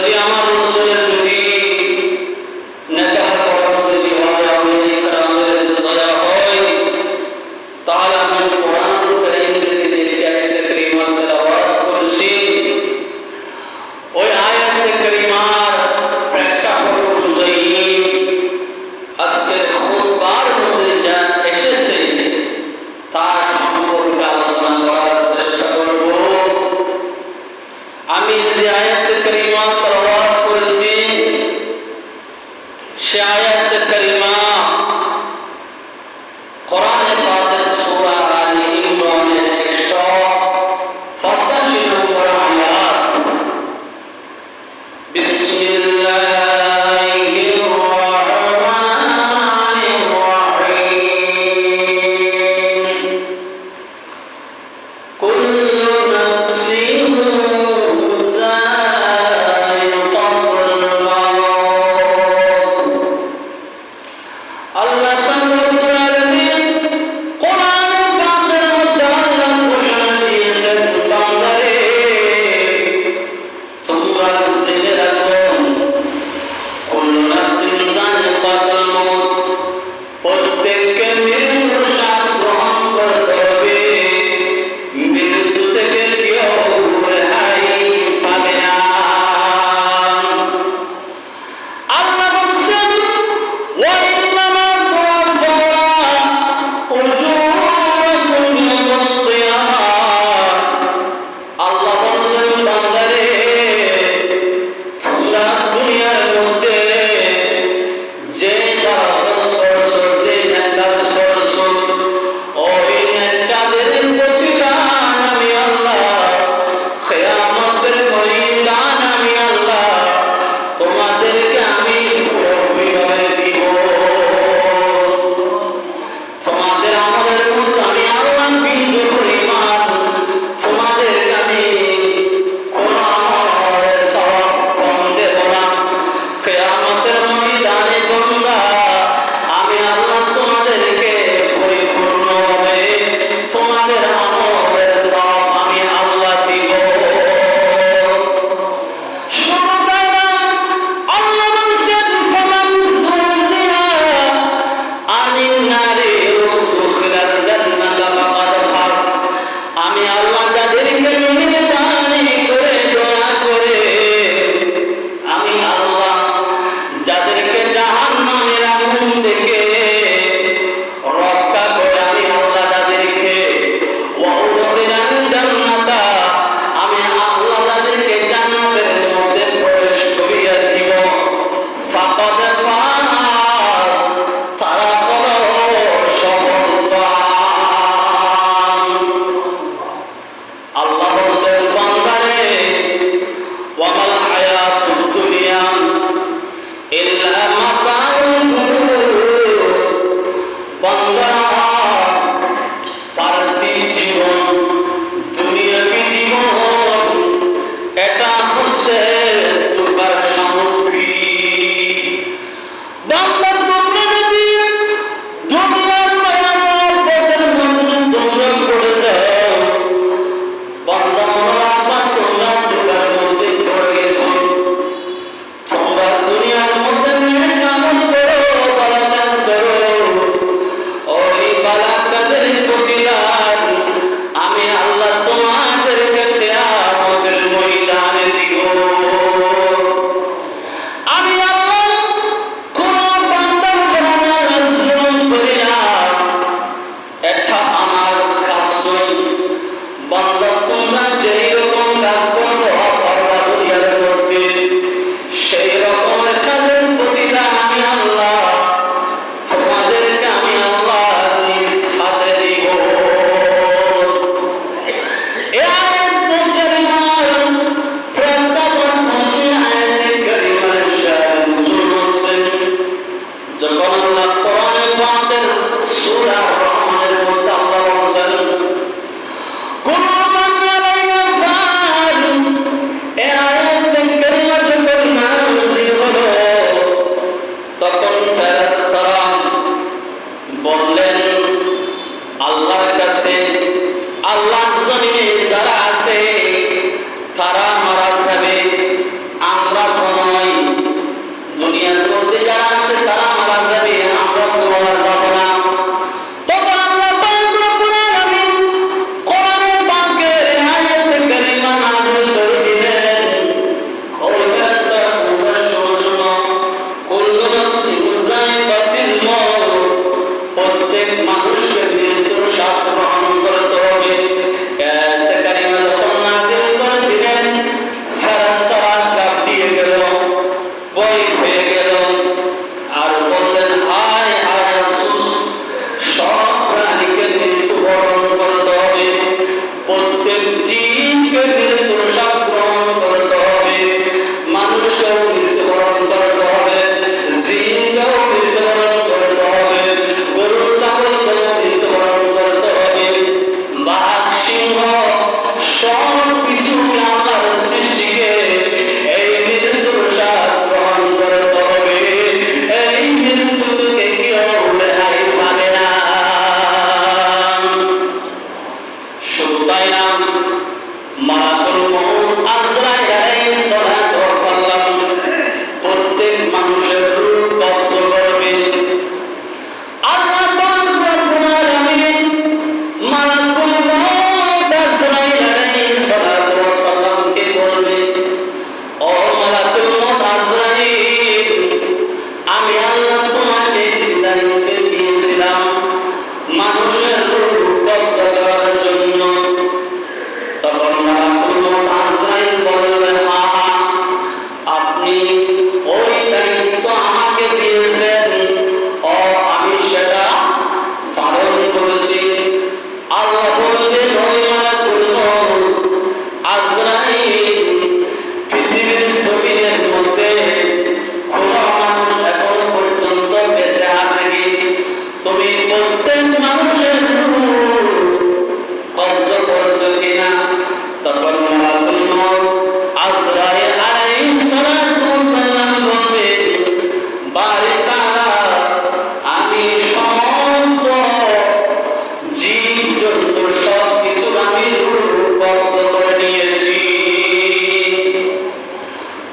যদি আমার রাসূলের যদি নেকাহ করানো যদি হয়, আমাদের কারামের দয়া হয়, তাহলে আমি কোরআন কারীমের যে আয়াত কারীমা তেলাওয়াত করছি, ওই আয়াত কারীমার প্রেক্ষাপট অনুযায়ী আজকের খুতবার মধ্যে যা এসেছে তার সম্পর্কে আলোচনা করার চেষ্টা করব। আমি যে আয়াত কারীমা তেলাওয়াত করেছি সে আয়াত কারীমা কোরআনে পাকের সূরা আলে ইমরানের 185 নম্বর আয়াত। বিসমিল্লাহির রহমানির রহিম। কুল্লু নাফসিন যায়িকাতুল মাউত। আল্লাহ পাক রব্বুল আলামিন কোরআন পাকের মধ্যে আল্লাহ ঘোষণা দিয়েছেন, বান্দারে তোমরা জেনে রাখো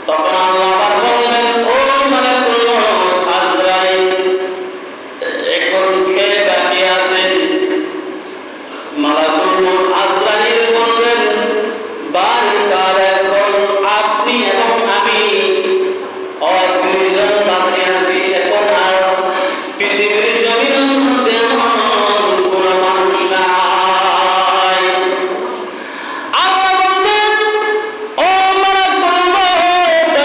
তখন আল্লাহ আবার বলবেন, ও মালাকুল মউত আজরাইল, এখন কে বাকি আছেন? মালাকুল মউত আজরাইল বলবেন, বারিকার এখন আপনি এবং আমি আর দুইজন বাঁচে আছি। এখন আর পৃথিবীর জমিনের মধ্যে এমন কোনো মানুষ নাই। আল্লাহ বলবেন, ও মালাকুল মউত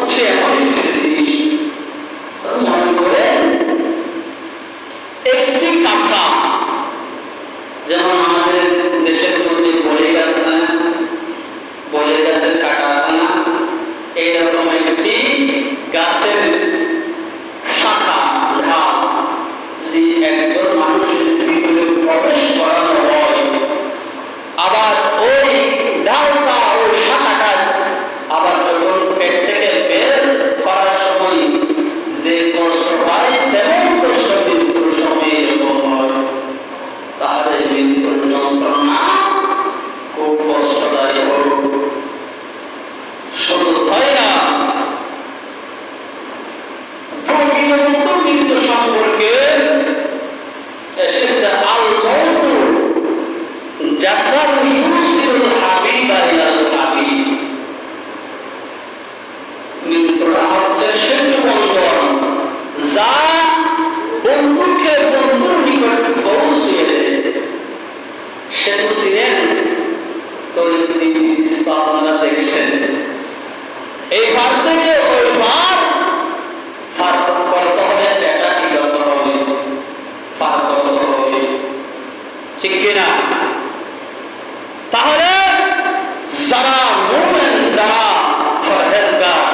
হচ্ছে এমন একটি জিনিস, মনে করে একটি কাঁথা, যেমন আমাদের দেশের মধ্যে বলে গেছে, বলে গাছের কাটা আছে না, এইরকম একটি গাছের শাখা ঢাল যদি একজন মানুষের ভিতরে প্রবেশ করানো হয়, আবার ওই ডালটা ওই শাখাটা আবার যখন পেট থেকে বের করার সময় যে কষ্ট হয়, তেমন কষ্ট মৃত্যুর সময় এরকম হয়, তাহলে মৃত্যুর যন্ত্রণা খুব কষ্টদায়ী হোক। শুধু তাই না, প্রকৃত সম্পর্কে এসেছে আল মউতু জাসার ইউসিরুল হাবিবা ইলাল হাবিব। মৃত্যুটা হচ্ছে সেতু বন্ধন, যা বন্ধুকে বন্ধুর নিকট পৌঁছিয়ে দেয়। সেতু ছিলেন তো আপনারা দেখছেন, এই পার থেকে ওই পার করতে হবে, এটা কি করতে হবে, পার করতে হবে, ঠিক কিনা? তাহলে যারা মুমিন, যারা পরহেজগার,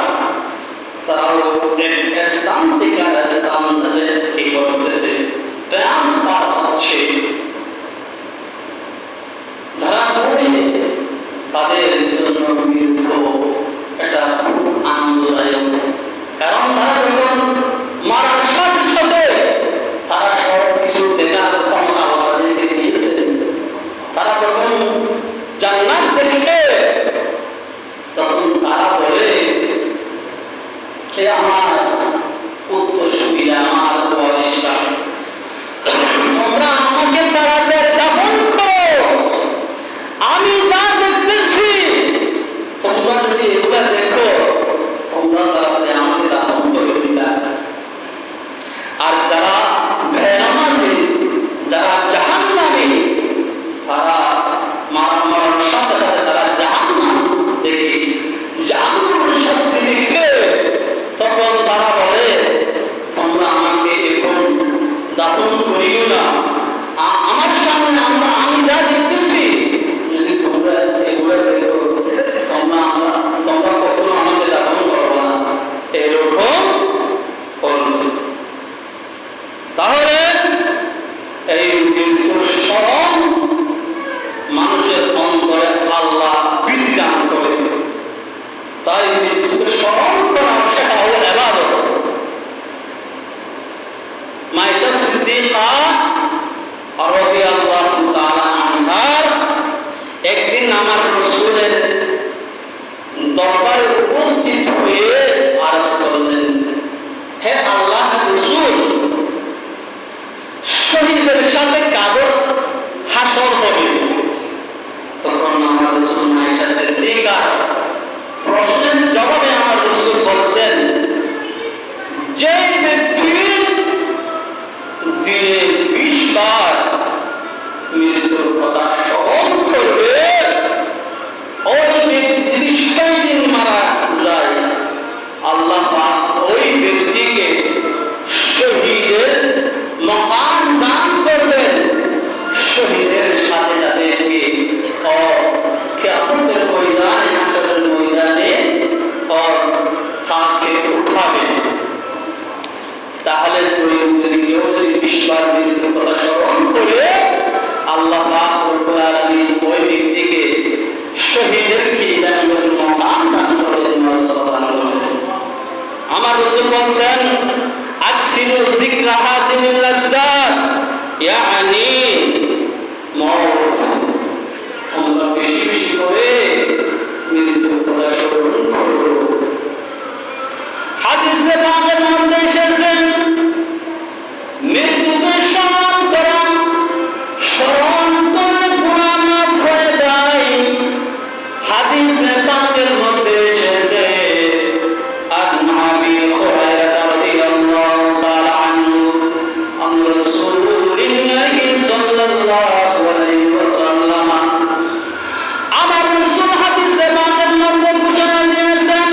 তারাও স্থান থেকে স্থান কি করতেছে, ট্রান্সফার হচ্ছে। যারা মুমিন তাদের জন্য মৃত্যু এটা খুব আনন্দদায়ক, কারণ তারা যখন মারার সাথে সাথে তারা সব কিছু দেখার ক্ষমতা আমাদেরকে দিয়েছে। তারা যখন জান্নাত দেখবে তখন তারা বলে, আমার উত্তরসূরিরা, আমার ওয়ারিসরা, তোমরা আমাকে তাড়াতাড়ি দাফন করো, আমি যা দেখতেছি তোমরা যদি এগুলা দেখো, তোমরা তাড়াতাড়ি আমাকে দাফন করে দিবা। আর যারা বেনামাজি, যারা জাহান্নামী, তারা মারার সাথে সাথে তারা জাহান্নাম দেখে, জাহান্নামের শাস্তি দেখে তখন তারা বলে, তোমরা আমাকে এখন দাফন করিও না, আমার সামনে আমি যা দেখতেছি যদি তোমরা এগুলো দেখো, তোমরা কখনো আমাকে দাফন করবো না, এরকম বলবে। তাহলে এই মৃত্যুর স্মরণ মানুষের অন্তরে আল্লাহ ভীতি দান করে, তাই মৃত্যুকে স্মরণ করা সেটা হলো ইবাদত। মাইশা সিদ্দিকা রাদিয়াল্লাহু তাআলা আনহার একদিন আমার রাসূলের দরবারে উপস্থিত হয়ে আরজ করলেন, হে আল্লাহর রাসূল, শহীদের সাথে কাদের হাসর হবে? তখন আমার রাসূল মাইশা সিদ্দিকা প্রশ্নের জবাবে আমার রাসূল বলছেন, যে ব্যক্তি দিনে 20 বার মৃত্যুর কথা স্মরণ করবে, ওই ব্যক্তি যদি 6 দিন মারা যায়, আল্লাহ পাক ওই ব্যক্তিকে শহীদের মাকাম দান করবেন, শহীদের সাথে তাদেরকে কিয়ামতের ময়দানে, হাসরের ময়দানে তাকে উঠাবেন। তাহলে যদি কেউ যদি 20 বার মৃত্যুর কথা স্মরণ করে, আল্লাহ পাক রব্বুল আলামিন ওই ব্যক্তিকে শহীদের কি জান্নাতের মাকাম দান করবেন। আমার রাসূল বলেন, আকসিরু যিকরা হাযিহিল লাজ্জাত, ইয়ানি মওত, তোমরা বেশি বেশি করে মৃত্যুর কথা স্মরণ করো। হাদিসে পাকের মধ্যে এসেছে, মৃত্যুকে স্মরণ করা, স্মরণ করলে গুনাহ মাফ হয়ে যায়। হাদিসে পাকের মধ্যে এসেছে, আন আবি হুরায়রা রাদিয়াল্লাহু তাআলা আনহু, আন রাসূলিল্লাহি সাল্লাল্লাহু আলাইহি ওয়াসাল্লাম, আমার রাসূল হাদিসে পাকের মধ্যে ঘোষণা দিয়েছেন,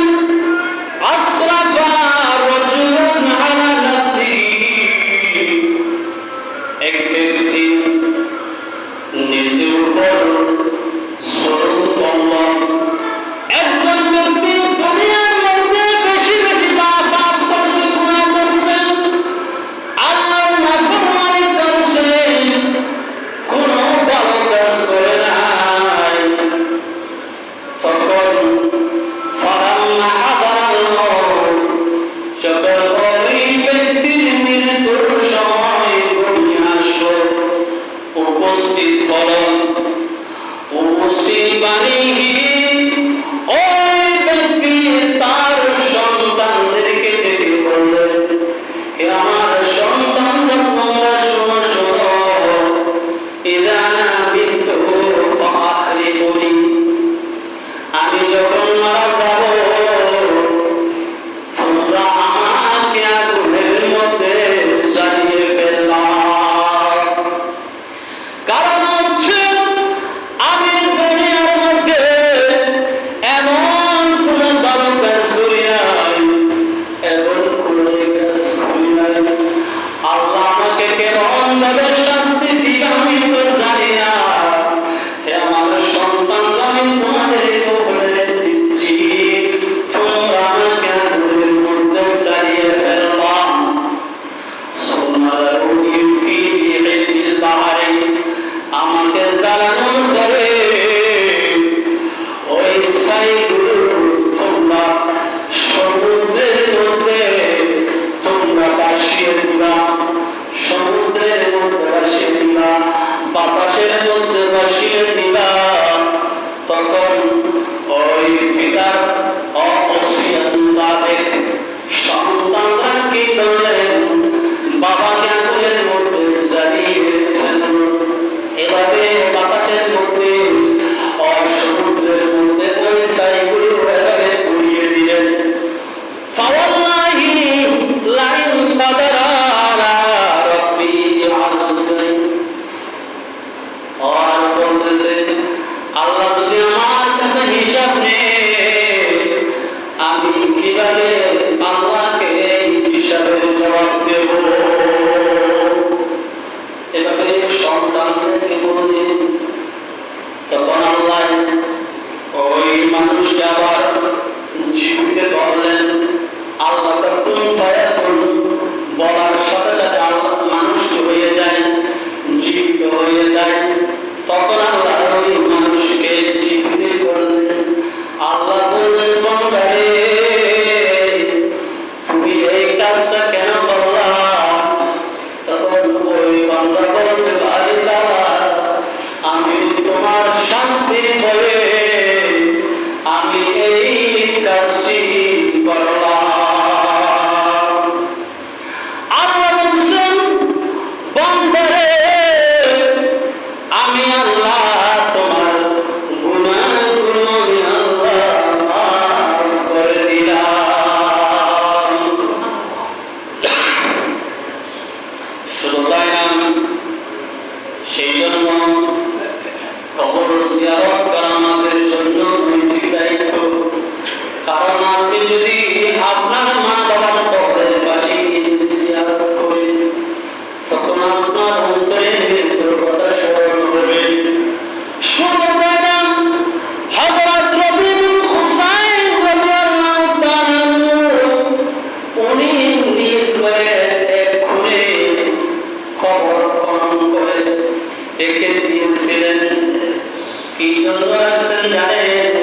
জানেন,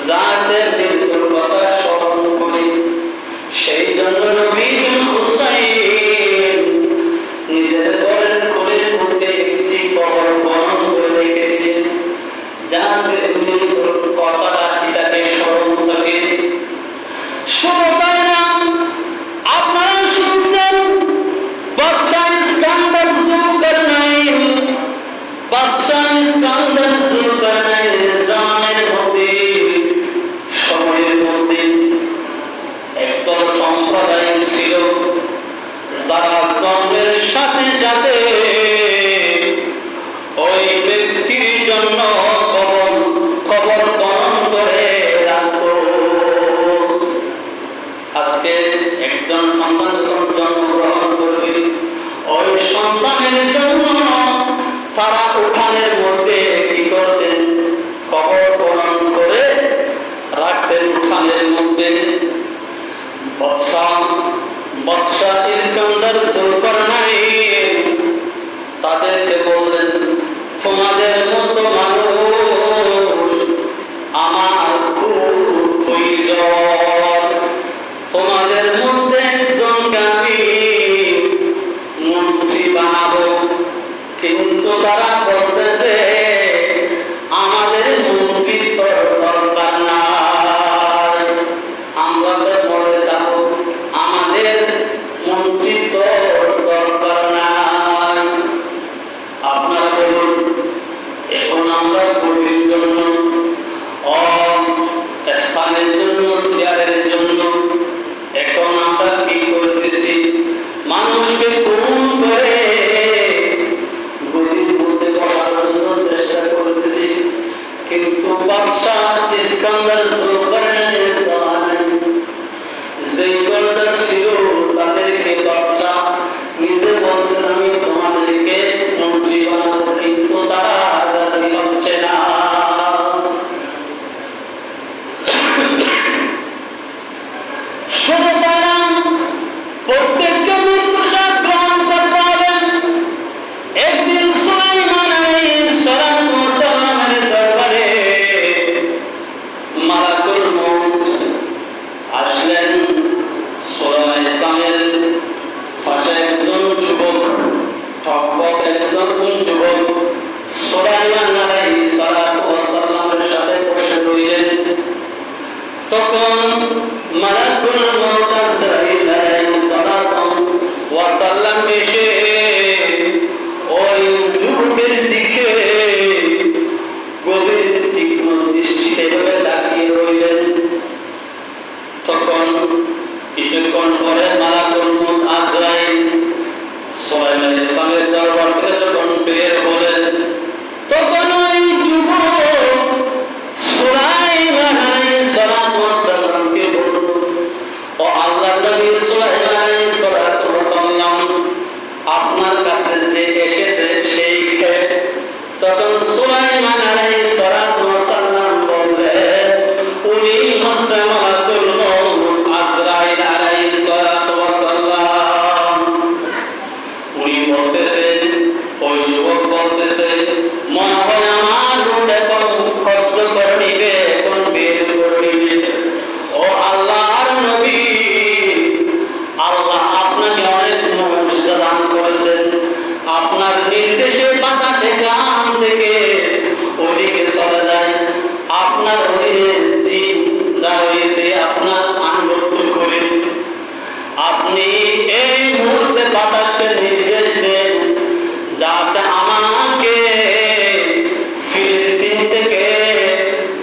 যাদের মৃত্যুর কথা স্মরণ করি, সেই জন্য নবী হুসাইন নিজের ঘরের কোলের মধ্যে একটি কবর খনন করে রেখে দিলেন, যাদের মৃত্যুর কথাটা এটাকে স্মরণ থাকে। আপনারা শুনছেন বাদশাহ ইস্কান্দার যুলকারনাইন, বাদশাহ ইস্কান্দার যুলকারনাইনের জামানের মধ্যে, সময়ের মধ্যে একদল সম্প্রদায় ছিল যারা জন্মের সাথে সাথে ওই ব্যক্তির জন্য খবর খনন করে রাখত। আজকে একজন সন্তান যখন জন্মগ্রহণ করবে, ওই সন্তানের জন্য তারা উঠানের মধ্যে কি করতেন? খবর খনন করে রাখতেন উঠানের মধ্যে। বাদশাহ ইস্কান্দার যুলকারনাইন তাদেরকে বললেন, তোমাদের মতো মানুষ আমার খুব প্রয়োজন, তোমাদের মধ্যে একজনকে আমি মন্ত্রী বানাবো। কিন্তু তারা বলতেছে আমাদের মন্ত্রী তো দরকার নাই, আমরা তো মরে যাব, আমাদের মন্ত্রী তো দরকার নাই। আপনারা বলুন, এখন আমরা গদির জন্য, স্থানের জন্য, চেয়ারের জন্য এখন আমরা কি করতেছি? মানুষকে খুন করে গদির মধ্যে বসার জন্য চেষ্টা করতেছি। কিন্তু বাদশাহ ইস্কান্দার যুলকারনাইনের জামানায় যেই দলটা ছিল, তাদেরকে বাদশাহ নিজে বলছেন আমি তোমাদেরকে মন্ত্রী বানাবো, কিন্তু তারা রাজি হচ্ছে না। শুধু তারা প্রত্যেককে মৃত্যু স্বাদ গ্রহণ করতে হবে। একদিন সুলাইমান আলাইহিস সালামের দরবারে মালাকুল মউত আসলেন। সুলাইমান ইসলামের পাশে একজন যুবক, ঠকবক একজন যুবক সুলাইমান আলাইহিস সালামের সাথে বসে রইলেন। তখন মালাকুল মউত আজরাইল আলাইহিস সালাম এসে ওই যুবকের দিকে গভীর তীক্ষ্ণ দৃষ্টিতে তাকিয়ে রইলেন। তখন কিছুক্ষণ পরে মালাকুল মউত আজরাইল সুলাইমান ইসলামের দরবার থেকে যখন বের হলেন, তখন ওই যুবক সুলাইমান আলাইহিস সালামকে বলল, ও আল্লাহর নবী সুলাইমান আলাইহিস সালাম, আপনার কাছে যে এসেছে সেই কে? তখন সুলাইমান আলাইহিস সালাম বললেন, উনি হচ্ছেন মালাকুল মউত আজরাইল আলাইহিস সালাম। উনি বলতেছেন, ওই যুবক বলতেছে, মনে হয় আমার রূপ এখন খরচ করে নিবে, এখন বের করে নিবে। ও আল্লাহর নবী, আল্লাহ আপনাকে অনেক মুজিজা দান করেছেন, আপনার নির্দেশে বাতাসে গান থেকে ওদিকে চলে যায়, আপনার অধীনে জিনরা রয়েছে আপনার আনুগত্য করে। আপনি এই মুহূর্তে বাতাসকে নির্দেশ দেন যাতে আমাকে ফিলিস্তিন থেকে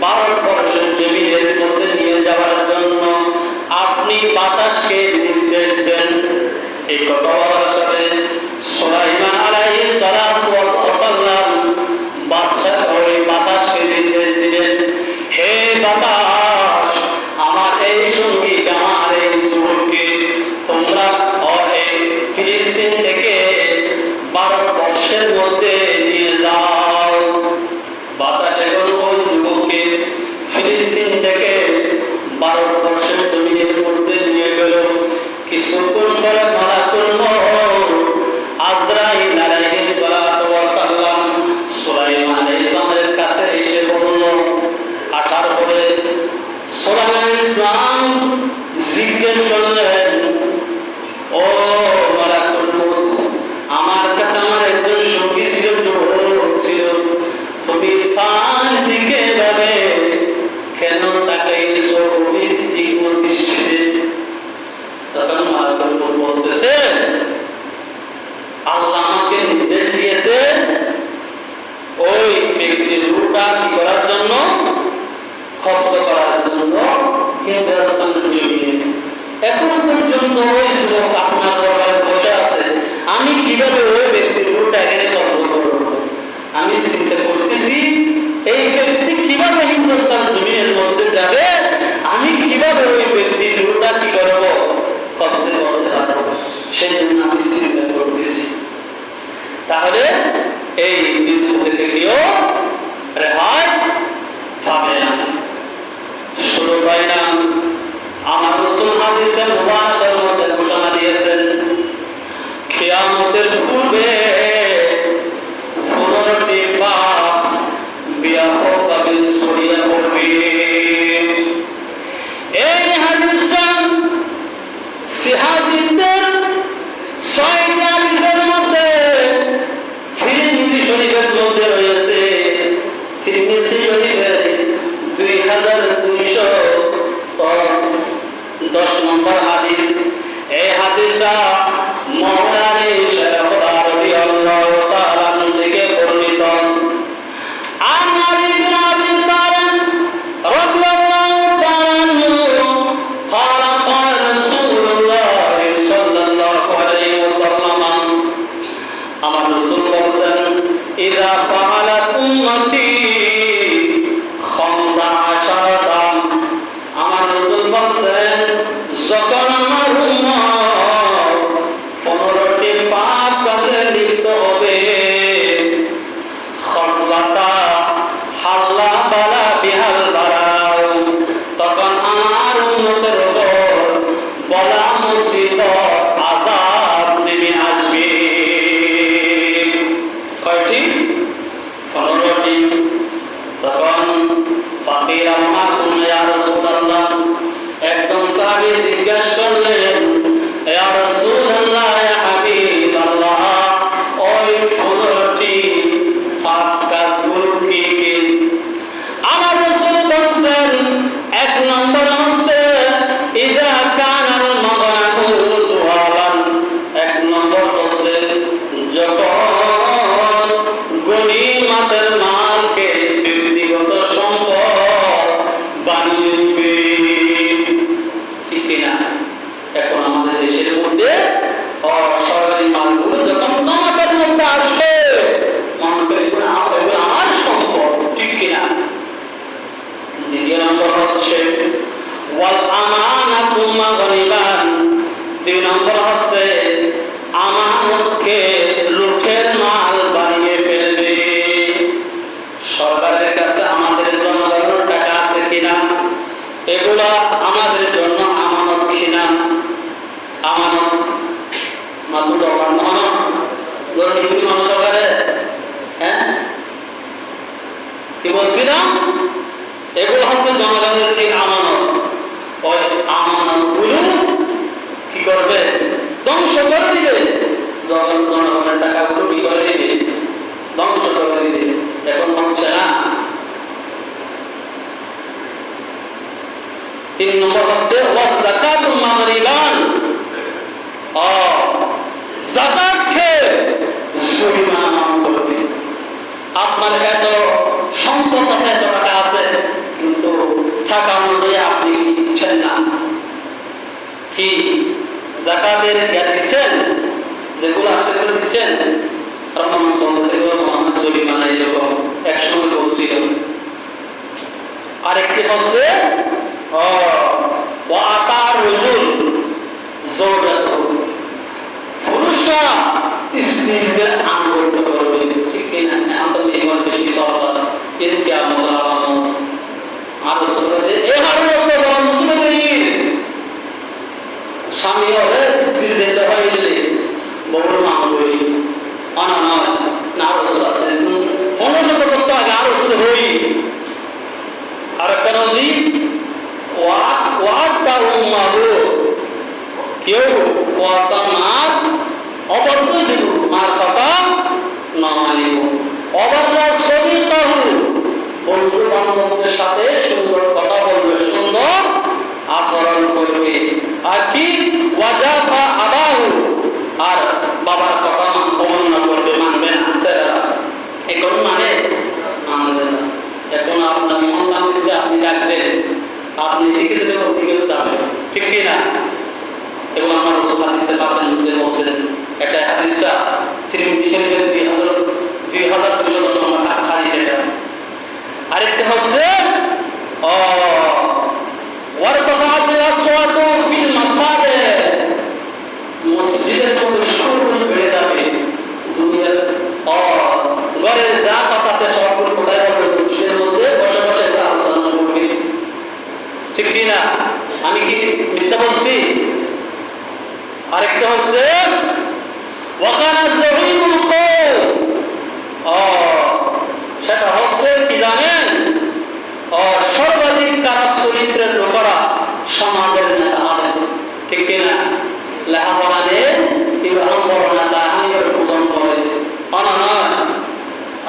ভারতবর্ষের জমিনের মধ্যে নিয়ে যাওয়ার জন্য আপনি বাতাসকে নির্দেশ দেন। এই কথা বলার সাথে সুলাইমান আলাইহিস সালাম বাদশাহ ওই বাতাসকে নির্দেশ দিলেন, হে বাতাস, আমার এই সঙ্গী, আমার এই যুবককে তোমরা ফিলিস্তিন থেকে ভারতবর্ষের মধ্যে নিয়ে যাও। বাতাস এখন ওই যুবককে ফিলিস্তিন থেকে ভারতবর্ষের জমিনের মধ্যে নিয়ে গেল। কিছুক্ষণ পরে মালাকুল মউত আজরাইল কিভাবে ওই ব্যক্তির রূহটা এখানে কবজ করব? আমি চিন্তা করতেছি এই ব্যক্তি কিভাবে হিন্দুস্তান জমিনের মধ্যে যাবে, আমি কিভাবে ওই ব্যক্তির রূহটা কি করব, কবজ করতে পারবো, সেই জন্য আমি চিন্তা করতেছি। তাহলে এই মৃত্যু থেকে কেউ রেহাই পাবে না। শুধু তাই না, আমার রাসূল হাদিসে মুবারকের মধ্যে ঘোষণা দিয়েছেন কিয়ামতের পূর্বে 15টি পাপ বিয়াফাবে ছড়িয়ে পড়বে। এই হাদিসটা সিহাসিদের 6টা হাদিসের মধ্যে তিরমিজি শরীফের মধ্যে রয়েছে। তিরমিজি শরীফের 2210 নম্বর হাদিস। এই হাদিসটা মাওলানা শাইখ রাদিয়াল্লাহু তাআলা থেকে বর্ণিত। আন আলী বিন আবি তালিব রাদিয়াল্লাহু তাআলা قال قال رسول الله صلى الله عليه وسلم আমার রাসূল বলেছেন ইযা ফাআলাত উম্মতি 15 আমার রাসূল বলেছেন যখন আমার উম্মত 15টি পাপ কাজে লিপ্ত হবে, খসলাতা হাল্লা বালা বিহাল বারাউ, তখন আমার উম্মতের উপর বলা মুসিবত আযাব নেমে আসবে। কয়টি? 15টি। তখন ফাকির আমার ইয়া রাসূলুল্লাহ, একদম সাহাবী জিজ্ঞাসা করলেন ইয়া রাসূলুল্লাহ ইয়া হাবিবাল্লাহ, ওই 15টি পাপ কাজগুলো কি কি? আমার রাসূল বলেন এক নম্বর হচ্ছে ইযা কানাল মাগনামু তুআলান, এক নম্বর হচ্ছে যখন গনিমতের মালকে ব্যক্তিগত সম্পদ বানিয়ে নেবে। ঠিক কিনা? এখন আমাদের দেশের মধ্যে অসরকারি মালগুলো যখন কামাতের মধ্যে আসবে মনে করি এগুলো আমার সম্পদ। ঠিক কিনা? দ্বিতীয় নম্বর হচ্ছে ওয়াল আমানাতু মাগরিবান, 2 নম্বর হচ্ছে আমানতকে লুটের মাল বানিয়ে ফেলবে। সরকারের কাছে আমাদের জনগণের টাকা আছে কিনা, এগুলা আমাদের জন্য আমানত কিনা? আমানত মাত্র দরকার নয়, ধরুন ইহুদি মানুষ সরকারে, হ্যাঁ কি বলছিলাম, এগুলো হচ্ছে জনগণের কি আমানত। ওই আমানতগুলো কি করবে? ধ্বংস করে দিবে। জনগণের টাকাগুলো কি করে দিবে? ধ্বংস করে দিবে। এখন হচ্ছে না। 3 নম্বর হচ্ছে ওয়াজ যাকাতু মাগরিবান, যাকাত খেয়ে জরিমানা করবে। আপনার এত সম্পদ আছে, এত টাকা আছে, কিন্তু টাকা অনুযায়ী আপনি দিচ্ছেন না, কি যাকাতের দিচ্ছেন, যেগুলো আছে সেগুলো দিচ্ছেন, রহমান বলছে মোহাম্মদ জরিমানা এরকম একসঙ্গে বলছিল। আরেকটি হচ্ছে পুরুষরা স্ত্রীদের আনুগত্য করবে। ঠিক কিনা? আমাদের মেয়েগণ বেশি সরকার এদিকে আমাদের আরো স্বামী হলে স্ত্রী যেতে হইলে বড় মাঙ্গই অনা নয় না, আরো আছে 1500 বছর আগে আরো হই। আর একটা নদী কেউ অবদ্ধ জীব মার কথা না মানিব, অবদ্ধ ছবি কাহু, বন্ধু বান্ধবদের সাথে সুন্দর কথা বলবে, সুন্দর আচরণ করবে। আর কি ওয়াজাফা আবাহু, আর বাবার কথা অমান্য করবে, মানবে না ছেলেরা। এখন মানে মানবে না। এখন আপনার সন্তানকে আপনি রাখবেন, আপনি দিকে যেতে দিকে যাবেন। ঠিক কিনা? এবং আমার হাদিসে পাকের মধ্যে বলছেন এটা হাদিসটা তিরমিজি শরীফের 2210 নম্বর হাদিস এটা। আরেকটা হচ্ছে ওয়ারতাফাআতিল আসওয়াতু ফিল মাসাজিদ, মসজিদের মধ্যে সুরগুলো বেড়ে যাবে। দুনিয়ার ঘরের যা কথা আছে সবগুলো কোথায় হবে? মসজিদের মধ্যে বসে বসে আলোচনা করবে। ঠিক কি না? আমি কি মিথ্যা বলছি? আরেকটা হচ্ছে ওয়াকানা যাহিমুল কওম, সেটা হচ্ছে কি জানেন? সর্বাধিক খারাপ চরিত্রের লোকেরা সমাজের নেতা হবে। ঠিক কিনা? লেখাপড়া দিয়ে ইব্রাহিম বড় নেতা আমি পূজন করে অননয়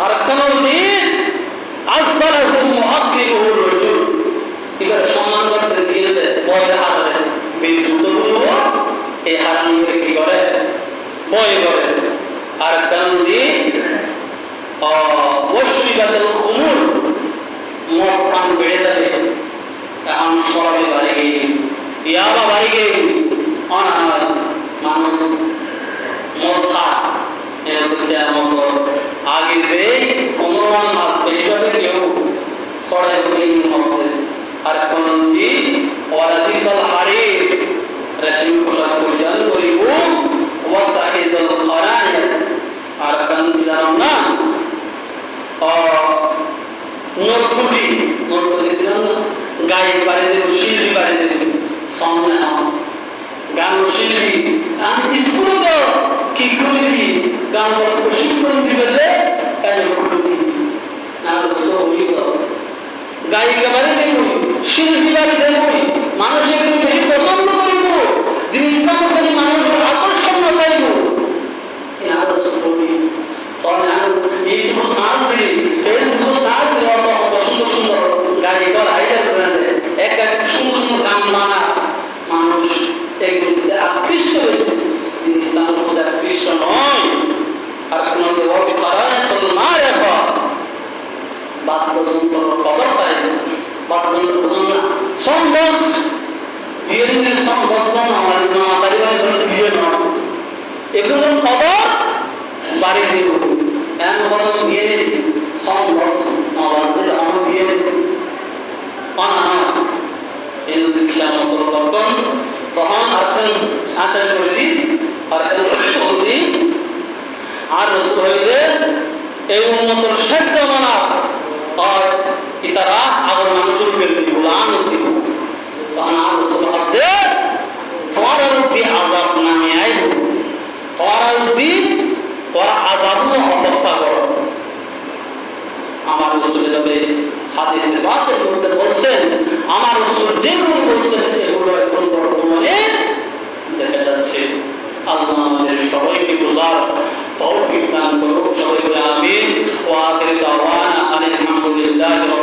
আর কোনদিন আসবালাহুম মুআক্কিরুর রজুল, এবার সম্মান করতে দিয়ে বয় হারে বিশুদ্ধ বলবো এই হারামিকে কি করে? বয় করে। আর কোনদিন ওয়াশরিবাতুল খুমুর, মদ পান বেড়ে যাবে। এখন সরাবে বাড়ি গিয়ে ইয়াবা বাড়ি গিয়ে অনাহার মানুষ মদ খায়। আগে যে 15 মাস বেশিরভাগ কেউ সরাই মধ্যে। আর কোনদিন ওরা বিশাল হারে রেশমি পোশাক পরিধান করিব ওয়া তাহিদুল খরায়। আর কোনদিন জানো না নতুরি ছিলাম না, গায়ক বাড়ি যে শিল্পী বাড়ি যে সামনে গান শিল্পী আমি স্কুলে তো কি করে দিই গান প্রশিক্ষণ দিবে গায়িকা বাড়ি যাইব, শিল্পী বাড়ি যাইব, মানুষ এগুলো বেশি পছন্দ করিব, যিনি ইসলামের প্রতি মানুষের আকর্ষণ পাইব। ইউটিউব সার্চ দিই, ফেসবুক সার্চ দিই, সুন্দর সুন্দর গায়িকার আইডিয়া করে দেয়, এক এক সুন্দর সুন্দর গান বানা। মানুষ এগুলিতে আকৃষ্ট হয়েছে, ইসলামের প্রতি আকৃষ্ট নয়। আর কোনো বাদ্যযন্ত্র কদর তাই বাদ্যযন্ত্র পছন্দ না। সংবাদ বিয়ের সংবাদ আমার মাতারি বাড়ি বিয়ে নয়, এগুলো কদর বাড়ি দিব এমন কদম বিয়ে নেই। সংবাদ আমার বিয়ে এই দীক্ষা মতো তখন আর আশা করে দিই আর রসুল হইলে এই উন্নত সাহায্য মানা আর ইতারা আবার মানুষের পেল দিব আনন্দ দিব। তখন আর রসুল হাতে তোমার উদ্দি আজাব নামে আইব, তোমার উদ্দি তোরা আজাব অপেক্ষা করো। আমার রসুল যাবে হাদিসের বাতের মধ্যে বলছেন, আমার রসুল যেগুলো বলছেন এগুলো এখন বর্তমানে দেখা যাচ্ছে। আল্লাহ আমাদের সবাইকে বোঝার তৌফিক দান করুন। সবাই বলে আমিন। ওয়া আখিরু দাওয়ানা আলহামদুলিল্লাহি।